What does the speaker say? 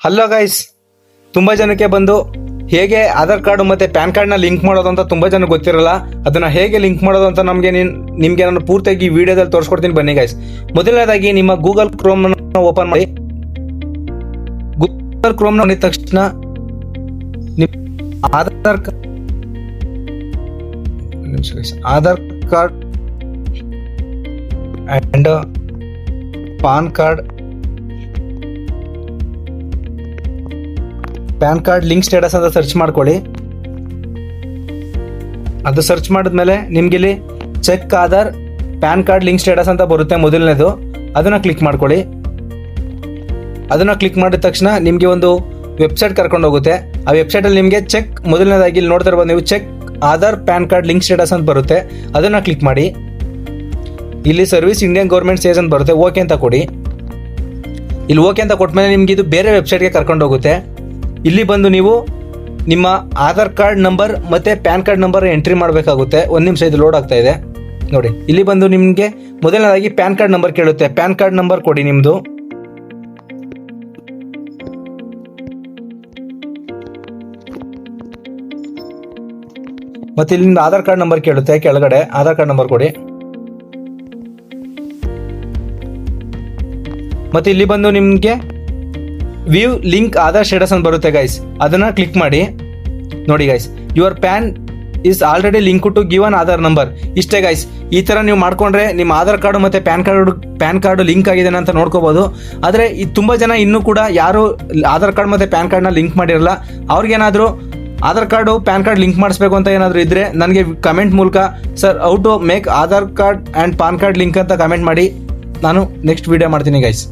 Hello guys, ತುಂಬ ಜನಕ್ಕೆ ಬಂದು ಹೇಗೆ ಆಧಾರ್ ಕಾರ್ಡ್ ಮತ್ತು ಪ್ಯಾನ್ ಕಾರ್ಡ್ನ ಲಿಂಕ್ ಮಾಡೋದು ಅಂತ ತುಂಬ ಜನಕ್ಕೆ ಗೊತ್ತಿರಲ್ಲ. ಅದನ್ನು ಹೇಗೆ ಲಿಂಕ್ ಮಾಡೋದು ಅಂತ ನಿಮಗೆ ನಾನು ಪೂರ್ತಿಯಾಗಿ ಈ ವಿಡಿಯೋದಲ್ಲಿ ತೋರಿಸ್ಕೊಡ್ತೀನಿ. ಬನ್ನಿ ಗೈಸ್. ಮೊದಲನೇದಾಗಿ ನಿಮ್ಮ ಗೂಗಲ್ ಕ್ರೋಮ್ನ ಓಪನ್ ಮಾಡಿ. ಗೂಗಲ್ ಕ್ರೋಮ್ನ ಮಾಡಿದ ತಕ್ಷಣ Aadhaar card and PAN card PAN card link status ಅಂತ ಸರ್ಚ್ ಮಾಡ್ಕೊಳ್ಳಿ. ಅದು ಸರ್ಚ್ ಮಾಡಿದ್ಮೇಲೆ ನಿಮ್ಗಿಲ್ಲಿ check Aadhaar PAN card link status ಅಂತ ಬರುತ್ತೆ. ಮೊದಲನೇದು ಅದನ್ನು ಕ್ಲಿಕ್ ಮಾಡ್ಕೊಳ್ಳಿ. ಅದನ್ನು ಕ್ಲಿಕ್ ಮಾಡಿದ ತಕ್ಷಣ ನಿಮಗೆ ಒಂದು ವೆಬ್ಸೈಟ್ ಕರ್ಕೊಂಡು ಹೋಗುತ್ತೆ. ಆ ವೆಬ್ಸೈಟಲ್ಲಿ ನಿಮಗೆ ಚೆಕ್ ಮೊದಲನೇದಾಗಿ ಇಲ್ಲಿ ನೋಡ್ತಾ ಇರ್ಬೋದು ನೀವು, check Aadhaar PAN card link status ಅಂತ ಬರುತ್ತೆ. ಅದನ್ನು ಕ್ಲಿಕ್ ಮಾಡಿ. ಇಲ್ಲಿ ಸರ್ವಿಸ್ ಇಂಡಿಯನ್ ಗೌರ್ಮೆಂಟ್ ಸೇಸ್ ಅಂತ ಬರುತ್ತೆ. ಓಕೆ ಅಂತ ಕೊಡಿ. ಇಲ್ಲಿ ಓಕೆ ಅಂತ ಕೊಟ್ಮೇಲೆ ನಿಮ್ಗೆ ಇದು ಬೇರೆ ವೆಬ್ಸೈಟ್ಗೆ ಕರ್ಕೊಂಡು ಹೋಗುತ್ತೆ. ಇಲ್ಲಿ ಬಂದು ನೀವು ನಿಮ್ಮ ಆಧಾರ್ ಕಾರ್ಡ್ ನಂಬರ್ ಮತ್ತು ಪ್ಯಾನ್ ಕಾರ್ಡ್ ನಂಬರ್ ಎಂಟ್ರಿ ಮಾಡಬೇಕಾಗುತ್ತೆ. ಒಂದು ನಿಮಿಷ, ಇದು ಲೋಡ್ ಆಗ್ತಾ ಇದೆ ನೋಡಿ. ಇಲ್ಲಿ ಬಂದು ನಿಮಗೆ ಮೊದಲನೇದಾಗಿ ಪ್ಯಾನ್ ಕಾರ್ಡ್ ನಂಬರ್ ಕೇಳುತ್ತೆ. ಪ್ಯಾನ್ ಕಾರ್ಡ್ ನಂಬರ್ ಕೊಡಿ ನಿಮ್ಮದು. ಮತ್ತು ಇಲ್ಲಿ ನಿಮ್ದು ಆಧಾರ್ ಕಾರ್ಡ್ ನಂಬರ್ ಕೇಳುತ್ತೆ. ಕೆಳಗಡೆ ಆಧಾರ್ ಕಾರ್ಡ್ ನಂಬರ್ ಕೊಡಿ. ಮತ್ತು ಇಲ್ಲಿ ಬಂದು ನಿಮಗೆ ವ್ಯೂ ಲಿಂಕ್ ಆಧಾರ್ ಸ್ಟೇಟಸ್ ಅಂತ ಬರುತ್ತೆ ಗೈಸ್. ಅದನ್ನು ಕ್ಲಿಕ್ ಮಾಡಿ. ನೋಡಿ guys, your PAN is already link to given Aadhaar number. ಇಷ್ಟೇ ಗೈಸ್. ಈ ಥರ ನೀವು ಮಾಡ್ಕೊಂಡ್ರೆ ನಿಮ್ಮ ಆಧಾರ್ ಕಾರ್ಡು ಮತ್ತು ಪ್ಯಾನ್ ಕಾರ್ಡು ಲಿಂಕ್ ಆಗಿದೆ ಅಂತ ನೋಡ್ಕೋಬೋದು. ಆದರೆ ಇದು ತುಂಬ ಜನ ಇನ್ನೂ ಕೂಡ ಯಾರು ಆಧಾರ್ ಕಾರ್ಡ್ ಮತ್ತು ಪ್ಯಾನ್ ಕಾರ್ಡ್ನ ಲಿಂಕ್ ಮಾಡಿರಲ್ಲ. ಅವ್ರಿಗೇನಾದರೂ Aadhaar card PAN card link ಮಾಡಿಸ್ಬೇಕು ಅಂತ ಏನಾದರೂ ಇದ್ದರೆ ನನಗೆ ಕಮೆಂಟ್ ಮೂಲಕ sir how to make Aadhaar card and PAN card link ಅಂತ ಕಮೆಂಟ್ ಮಾಡಿ. ನಾನು ನೆಕ್ಸ್ಟ್ ವಿಡಿಯೋ ಮಾಡ್ತೀನಿ ಗೈಸ್.